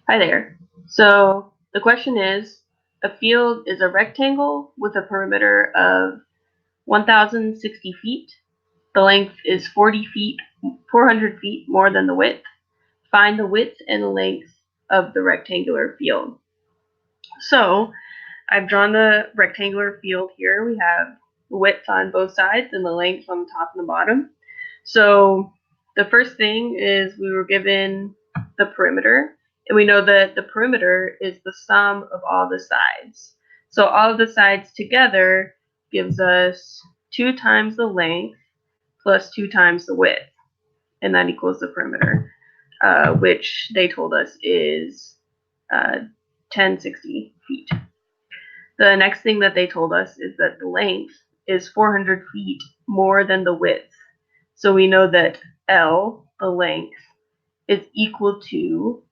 Hi there. So the question is, a field is a rectangle with a perimeter of 1,060 feet. The length is 40 feet, 400 feet more than the width. Find the width and the length of the rectangular field. So I've drawn the rectangular field here. We have width on both sides and the length on the top and the bottom. So the first thing is we were given the perimeter, and we know that the perimeter is the sum of all the sides. So all of the sides together gives us 2 times the length plus 2 times the width, and that equals the perimeter, which they told us is 1060 feet. The next thing that they told us is that the length is 400 feet more than the width. So we know that L, the length, is equal to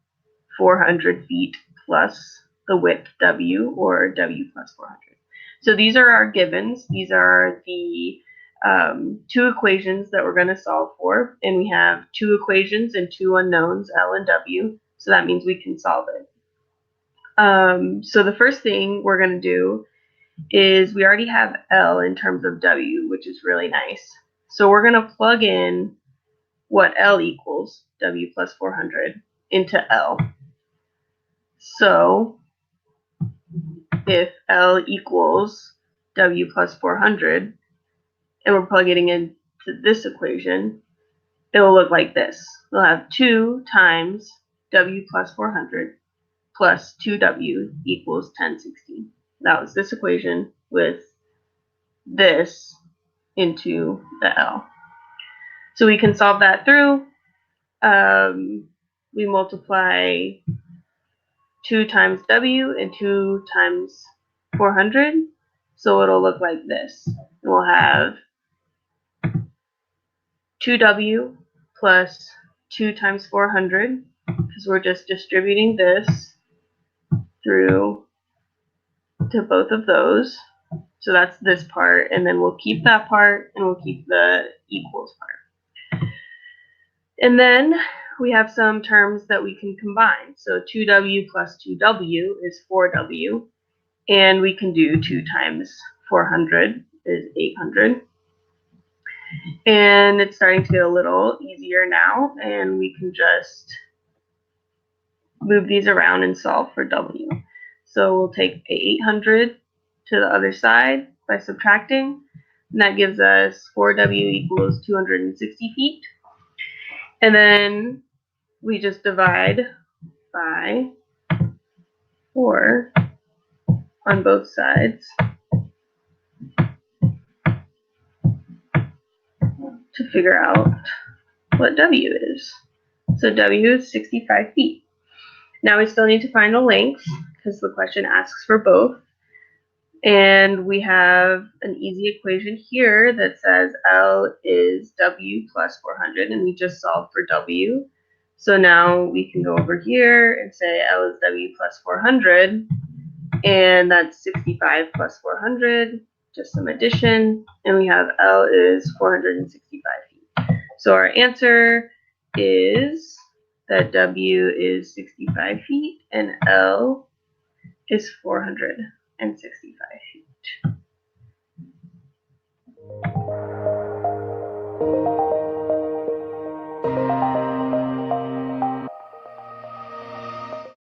400 feet plus the width W, or W plus 400. So these are our givens. These are the two equations that we're going to solve for. And we have two equations and two unknowns, L and W. So that means we can solve it. So the first thing we're going to do is we already have L in terms of W, which is really nice. So we're going to plug in what L equals, W plus 400, into L. So if L equals W plus 400, and we're plugging it into this equation, it will look like this. We'll have 2 times W plus 400 plus 2W equals 1060. That was this equation with this into the L. So we can solve that through. We multiply 2 times W and 2 times 400. So it'll look like this. We'll have 2W plus 2 times 400, because we're just distributing this through to both of those. So that's this part, and then we'll keep that part, and we'll keep the equals part. And then we have some terms that we can combine. So 2W plus 2W is 4W, and we can do 2 times 400 is 800. And it's starting to get a little easier now, and we can just move these around and solve for W. So we'll take 800 to the other side by subtracting, and that gives us 4W equals 260 feet. And then we just divide by 4 on both sides to figure out what W is. So W is 65 feet. Now we still need to find the length, because the question asks for both. And we have an easy equation here that says L is W plus 400, and we just solved for W. So now we can go over here and say L is W plus 400, and that's 65 plus 400, just some addition, and we have L is 465 feet. So our answer is that W is 65 feet and L is 465 feet.